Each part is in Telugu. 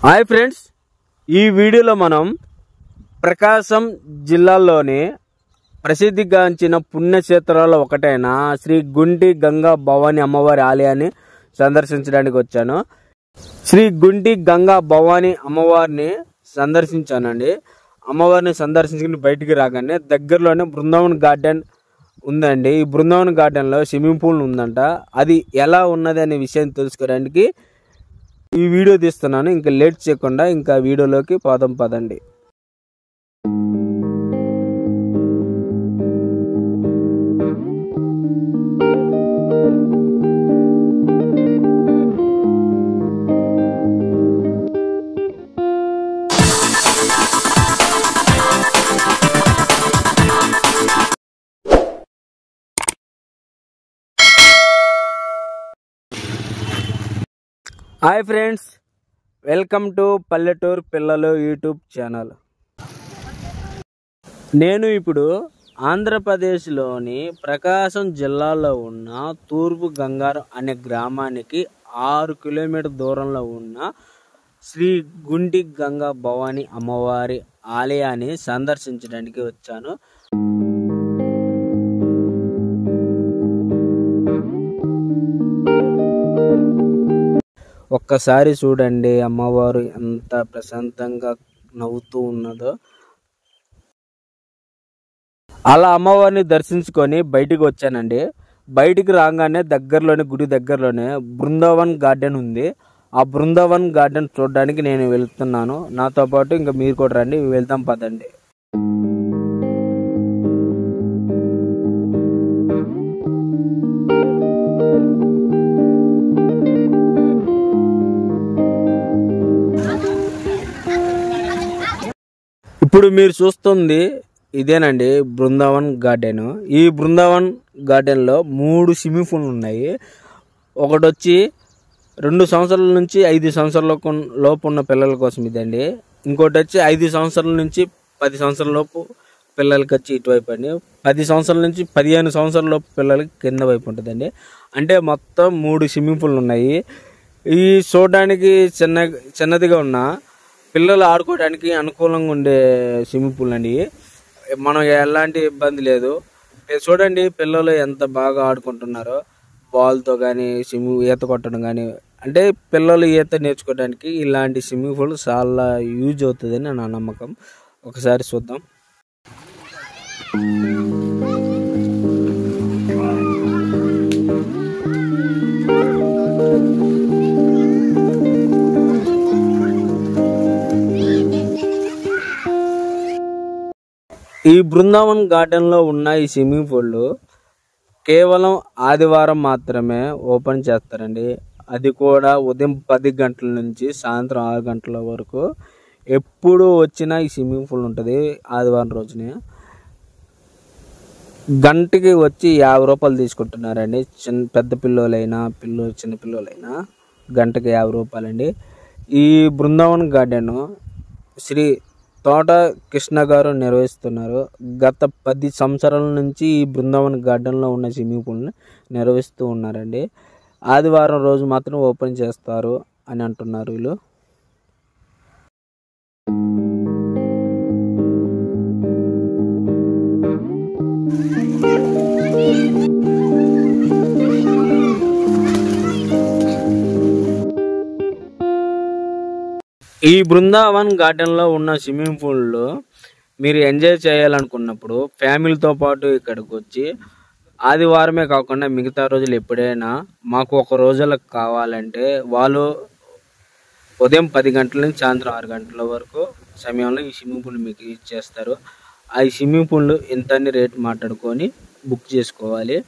హాయ్ ఫ్రెండ్స్, ఈ వీడియోలో మనం ప్రకాశం జిల్లాలోని ప్రసిద్ధిగాంచిన పుణ్యక్షేత్రాల్లో ఒకటైన శ్రీ గుంటి గంగా భవాని అమ్మవారి ఆలయాన్ని సందర్శించడానికి వచ్చాను. శ్రీ గుంటి గంగా భవాని అమ్మవారిని సందర్శించానండి. అమ్మవారిని సందర్శించుకుని బయటికి రాగానే దగ్గరలోనే బృందావన్ గార్డెన్ ఉందండి. ఈ బృందావన్ గార్డెన్లో స్విమ్మింగ్ పూల్ ఉందంట. అది ఎలా ఉన్నది అనే విషయం తెలుసుకోవడానికి ఈ వీడియో తీస్తున్నాను. ఇంకా లేట్ చేయకుండా ఇంకా వీడియోలోకి పదండి. హాయ్ ఫ్రెండ్స్, వెల్కమ్ టు పల్లెటూరు పిల్లలు యూట్యూబ్ ఛానల్. నేను ఇప్పుడు ఆంధ్రప్రదేశ్లోని ప్రకాశం జిల్లాలో ఉన్న తూర్పు గంగారం అనే గ్రామానికి 6 కిలోమీటర్ దూరంలో ఉన్న శ్రీ గుంటి గంగా భవాని అమ్మవారి ఆలయాన్ని సందర్శించడానికి వచ్చాను. ఒక్కసారి చూడండి అమ్మవారు ఎంత ప్రశాంతంగా నవ్వుతూ ఉన్నదో. అలా అమ్మవారిని దర్శించుకొని బయటికి వచ్చానండి. బయటికి రాగానే దగ్గరలోనే గుడి దగ్గరలోనే బృందావన్ గార్డెన్ ఉంది. ఆ బృందావన్ గార్డెన్ చూడడానికి నేను వెళ్తున్నాను. నాతో పాటు ఇంకా మీరు కూడా రండి, వెళ్తాం పదండి. ఇప్పుడు మీరు చూస్తుంది ఇదేనండి బృందావన్ గార్డెన్. ఈ బృందావన్ గార్డెన్లో 3 స్విమ్మింగ్ పూల్లు ఉన్నాయి. ఒకటి వచ్చి 2 సంవత్సరాల నుంచి 5 సంవత్సరాల లోపు ఉన్న పిల్లల కోసం ఇదండి. ఇంకోటి వచ్చి 5 సంవత్సరాల నుంచి 10 సంవత్సరాల లోపు పిల్లలకి వచ్చి ఇటువైపు అండి. 10 సంవత్సరాల నుంచి 15 సంవత్సరాల లోపు పిల్లలకి కింద వైపు ఉంటుందండి. అంటే మొత్తం 3 స్విమ్మింగ్ పూల్లు ఉన్నాయి. ఈ చూడడానికి చిన్నదిగా ఉన్న పిల్లలు ఆడుకోవడానికి అనుకూలంగా ఉండే స్విమ్మింగ్ పూల్ అండి. మనం ఎలాంటి ఇబ్బంది లేదు. చూడండి పిల్లలు ఎంత బాగా ఆడుకుంటున్నారో బాల్తో కానీ ఈత కొట్టడం కానీ. అంటే పిల్లలు ఈత నేర్చుకోవడానికి ఇలాంటి స్విమ్మింగ్ పూల్ చాలా యూజ్ అవుతుందని నా నమ్మకం. ఒకసారి చూద్దాం. ఈ బృందావన్ గార్డెన్లో ఉన్న ఈ స్విమ్మింగ్ పూల్ కేవలం ఆదివారం మాత్రమే ఓపెన్ చేస్తారండి. అది కూడా ఉదయం 10 గంటల నుంచి సాయంత్రం 6 గంటల వరకు ఎప్పుడు వచ్చినా ఈ స్విమ్మింగ్ పూల్ ఉంటుంది. ఆదివారం రోజునే గంటకి వచ్చి 50 రూపాయలు తీసుకుంటున్నారండి. పెద్ద పిల్లలైనా చిన్న పిల్లలైనా గంటకి 50 రూపాయలండి. ఈ బృందావన్ గార్డెన్ శ్రీ తోట కృష్ణ గారు నిర్వహిస్తున్నారు. గత 10 సంవత్సరాల నుంచి ఈ బృందావన్ గార్డెన్లో ఉన్న స్విమ్మింగ్ పూల్ని నిర్వహిస్తూ ఉన్నారండి. ఆదివారం రోజు మాత్రం ఓపెన్ చేస్తారు అని అంటున్నారు వీళ్ళు. ఈ బృందావన్ గార్డెన్లో ఉన్న స్విమ్మింగ్ పూల్లో మీరు ఎంజాయ్ చేయాలనుకున్నప్పుడు ఫ్యామిలీతో పాటు ఇక్కడికి వచ్చి ఆదివారమే కాకుండా మిగతా రోజులు ఎప్పుడైనా మాకు ఒక రోజులకు కావాలంటే వాళ్ళు ఉదయం 10 గంటల నుంచి సాయంత్రం 6 గంటల వరకు సమయంలో ఈ స్విమ్మింగ్ పూల్ మీకు ఇచ్చేస్తారు. ఆ స్విమ్మింగ్ పూల్ ఇంతని రేట్ మాట్లాడుకొని బుక్ చేసుకోవాలి.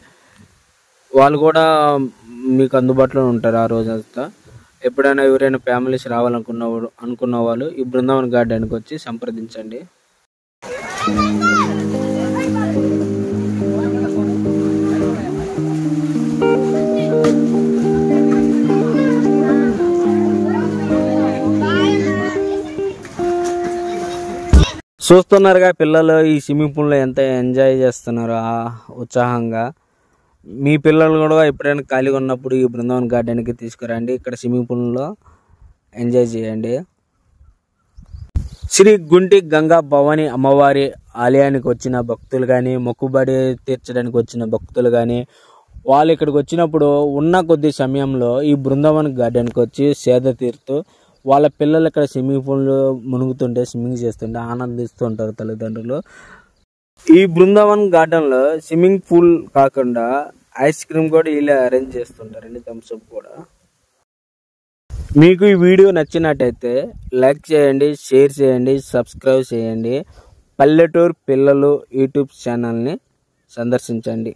వాళ్ళు కూడా మీకు అందుబాటులో ఉంటారు ఆ రోజంతా. ఎప్పుడైనా ఎవరైనా ఫ్యామిలీస్ అనుకున్న వాళ్ళు ఈ బృందావన్ గార్డెన్కి వచ్చి సంప్రదించండి. చూస్తున్నారుగా పిల్లలు ఈ స్విమ్మింగ్ పూల్లో ఎంత ఎంజాయ్ చేస్తున్నారో ఉత్సాహంగా. మీ పిల్లలు కూడా ఎప్పుడైనా ఖాళీగా ఉన్నప్పుడు ఈ బృందావన్ గార్డెన్కి తీసుకురండి. ఇక్కడ స్విమ్మింగ్ పూల్లో ఎంజాయ్ చేయండి. శ్రీ గుంటి గంగా భవాని అమ్మవారి ఆలయానికి వచ్చిన భక్తులు కానీ, మొక్కుబడి తీర్చడానికి వచ్చిన భక్తులు కానీ, వాళ్ళు ఇక్కడికి వచ్చినప్పుడు ఉన్న కొద్ది సమయంలో ఈ బృందావన్ గార్డెన్కి వచ్చి సేద తీరుతూ వాళ్ళ పిల్లలు ఇక్కడ స్విమ్మింగ్ పూల్ మునుగుతుంటే, స్విమ్మింగ్ చేస్తుంటే ఆనందిస్తూ ఉంటారు తల్లిదండ్రులు. ఈ బృందావన్ గార్డెన్లో స్విమ్మింగ్ పూల్ కాకుండా ఐస్ క్రీమ్ కూడా వీళ్ళే అరేంజ్ చేస్తుంటారండి, థమ్స్ అప్ కూడా. మీకు ఈ వీడియో నచ్చినట్టయితే లైక్ చేయండి, షేర్ చేయండి, సబ్స్క్రైబ్ చేయండి. పల్లెటూరు పిల్లలు యూట్యూబ్ ఛానల్ని సందర్శించండి.